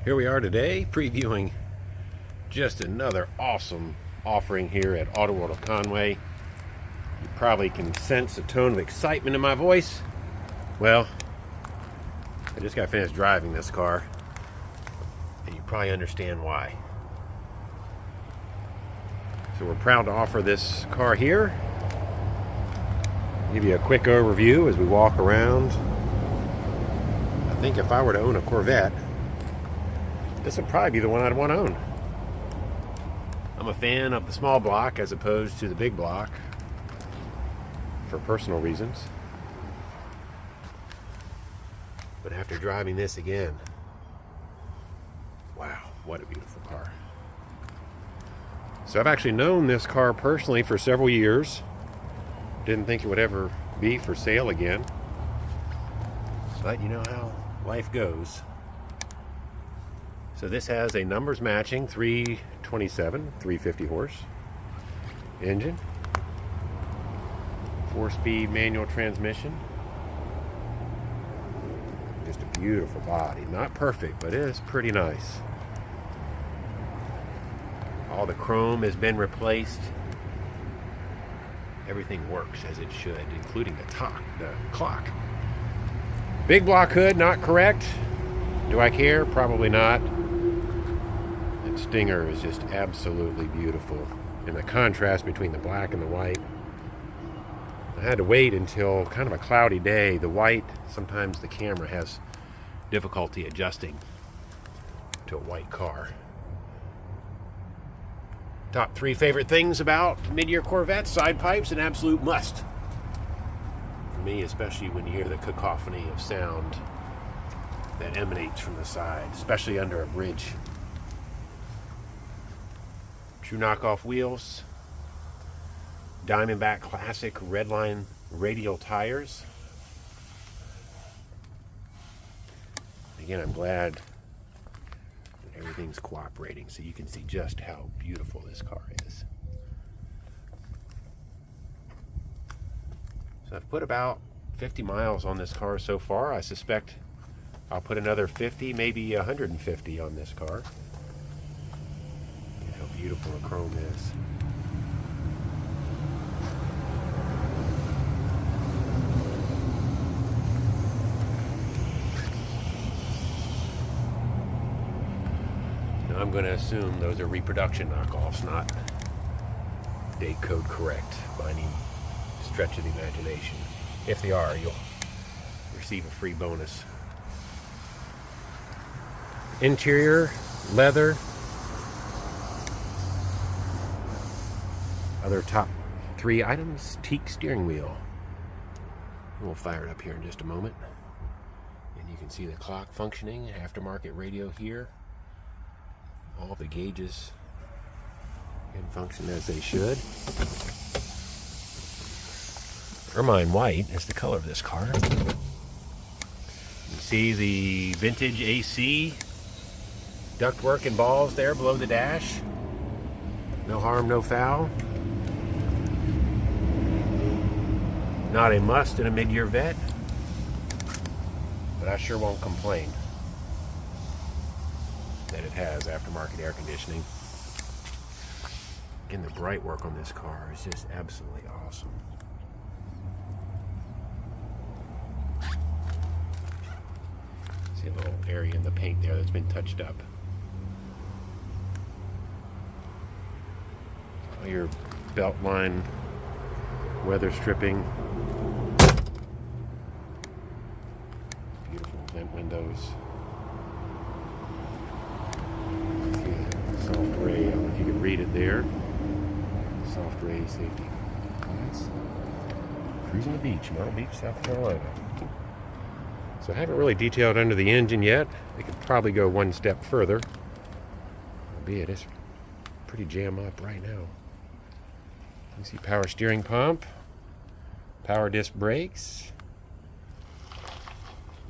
Here we are today, previewing just another awesome offering here at Autoworld of Conway. You probably can sense a tone of excitement in my voice. Well, I just got finished driving this car, and you probably understand why. So we're proud to offer this car here. Give you a quick overview as we walk around. I think if I were to own a Corvette, this would probably be the one I'd want to own. I'm a fan of the small block as opposed to the big block for personal reasons. But after driving this again, wow, what a beautiful car. So I've actually known this car personally for several years. Didn't think it would ever be for sale again. But you know how life goes. So this has a numbers matching 327, 350 horse engine, 4-speed manual transmission. Just a beautiful body. Not perfect, but it is pretty nice. All the chrome has been replaced. Everything works as it should, including the clock. Big block hood, not correct. Do I care? Probably not. That stinger is just absolutely beautiful. And the contrast between the black and the white. I had to wait until kind of a cloudy day. The white, sometimes the camera has difficulty adjusting to a white car. Top 3 favorite things about mid-year Corvette: side pipes, an absolute must. For me, especially when you hear the cacophony of sound that emanates from the side, especially under a bridge. True knockoff wheels. Diamondback classic redline radial tires. Again, I'm glad that everything's cooperating so you can see just how beautiful this car is. So I've put about 50 miles on this car so far. I suspect I'll put another 50, maybe 150 on this car. Look at how beautiful the chrome is. Now I'm going to assume those are reproduction knockoffs, not date code correct by any stretch of the imagination. If they are, you'll receive a free bonus. Interior, leather. Other top 3 items: teak steering wheel. We'll fire it up here in just a moment. And you can see the clock functioning, aftermarket radio here. All the gauges can function as they should. Ermine white is the color of this car. You see the vintage AC ductwork and balls there below the dash. No harm, no foul. Not a must in a mid-year vet, but I sure won't complain that it has aftermarket air conditioning. Again, the bright work on this car is just absolutely awesome. See a little area in the paint there that's been touched up. All your belt line weather stripping. Beautiful vent windows. Soft ray, I don't know if you can read it there. Soft ray safety glass. Cruising the beach, Myrtle Beach, South Carolina. So I haven't really detailed under the engine yet. They could probably go one step further. Albeit it's pretty jam up right now. You see power steering pump, power disc brakes,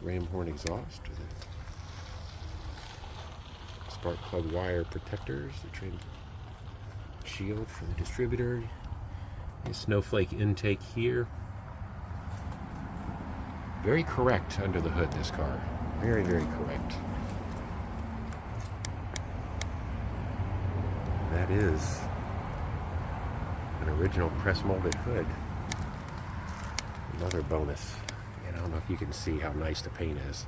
ram horn exhaust, spark plug wire protectors, the trim shield for the distributor, the snowflake intake here. Very correct under the hood, this car. Very, very correct. that is an original press molded hood. Another bonus. And I don't know if you can see how nice the paint is.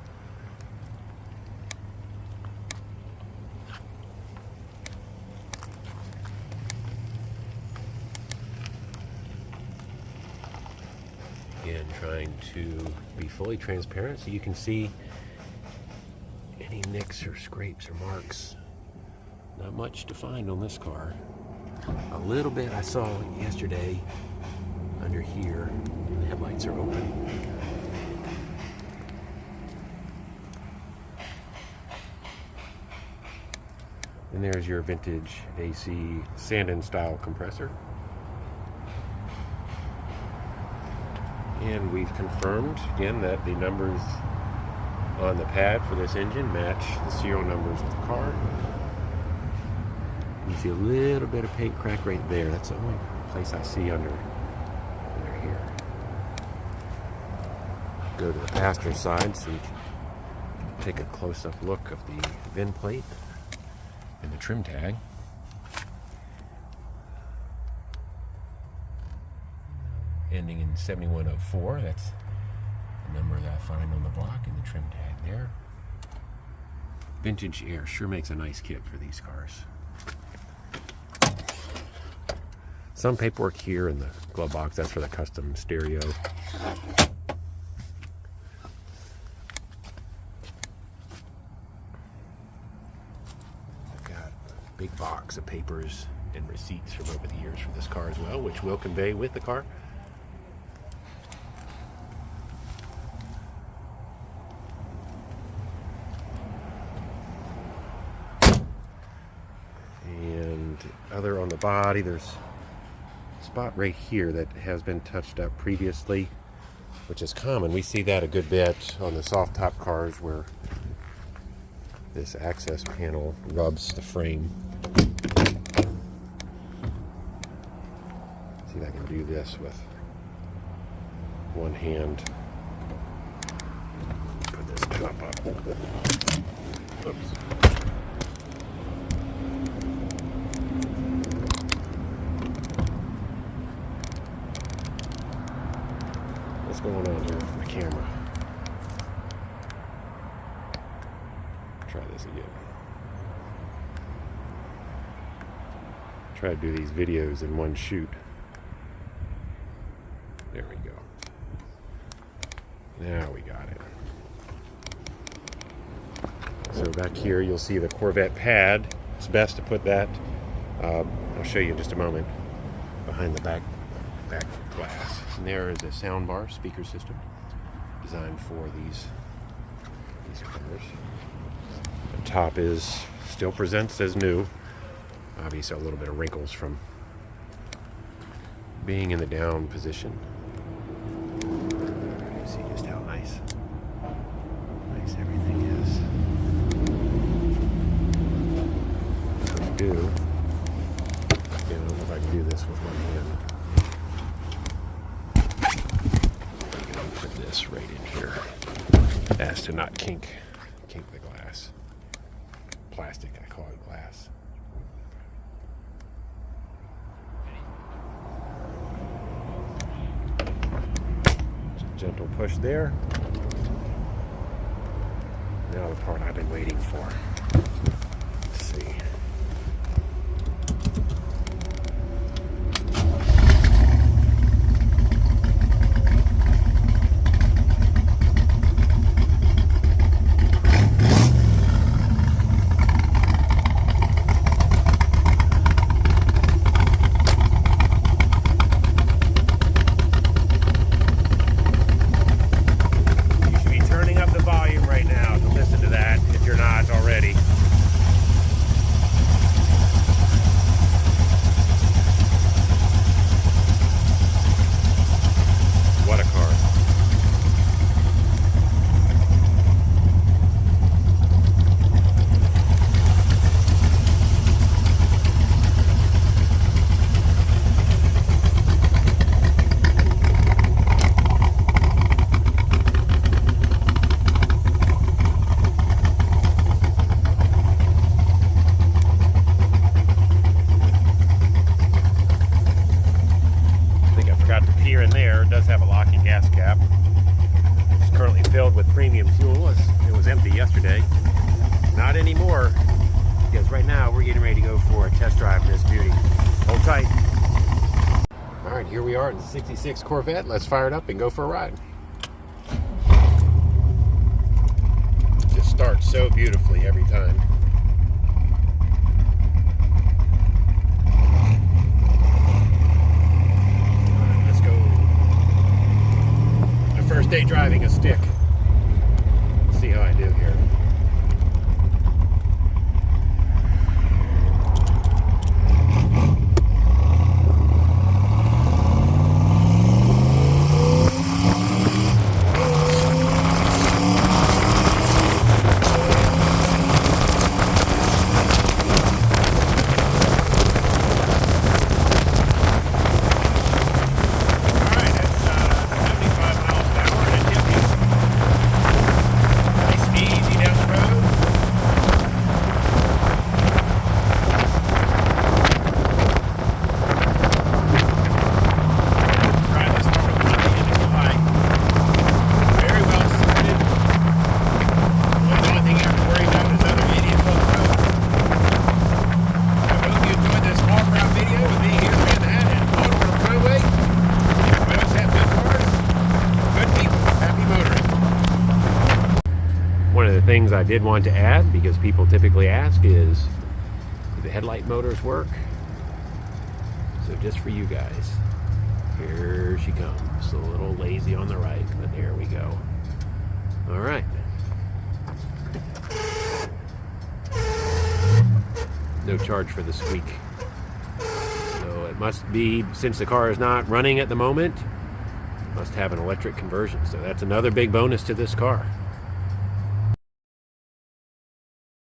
Again, trying to be fully transparent so you can see any nicks or scrapes or marks. Not much to find on this car. A little bit I saw yesterday under here. The headlights are open. And there's your vintage AC Sandin style compressor. And we've confirmed again that the numbers on the pad for this engine match the serial numbers of the car. You see a little bit of paint crack right there. That's the only place I see under here. Go to the passenger side so we can take a close-up look of the VIN plate and the trim tag. Ending in 7104. That's the number that I find on the block and the trim tag there. Vintage Air sure makes a nice kit for these cars. Some paperwork here in the glove box. That's for the custom stereo. I've got a big box of papers and receipts from over the years for this car as well, which we'll convey with the car. Other on the body, there's a spot right here that has been touched up previously, which is common. We see that a good bit on the soft top cars where this access panel rubs the frame. See if I can do this with one hand. Put this top up. Oops. What's going on here with my camera? Try this again. Try to do these videos in one shoot. There we go. Now we got it. So back here you'll see the Corvette pad. It's best to put that, I'll show you in just a moment, behind the back glass. And there is a sound bar speaker system designed for these cars. The top still presents as new. Obviously a little bit of wrinkles from being in the down position. You see just how nice everything is. What I do, I don't know if I can do this with one hand. Put this right in here as to not kink the glass. Plastic, I call it glass. Gentle push there. Now the part I've been waiting for. Let's see. yesterday. Not anymore, because right now we're getting ready to go for a test drive of this beauty. Hold tight. All right, here we are in the 66 Corvette. Let's fire it up and go for a ride. Just starts so beautifully every time. All right, let's go. My first day driving a stick. Let's see how I do here. Things I did want to add, because people typically ask, is do the headlight motors work? So just for you guys, here she comes. A little lazy on the right, but there we go. All right. No charge for the squeak. So it must be, since the car is not running at the moment, must have an electric conversion. So that's another big bonus to this car.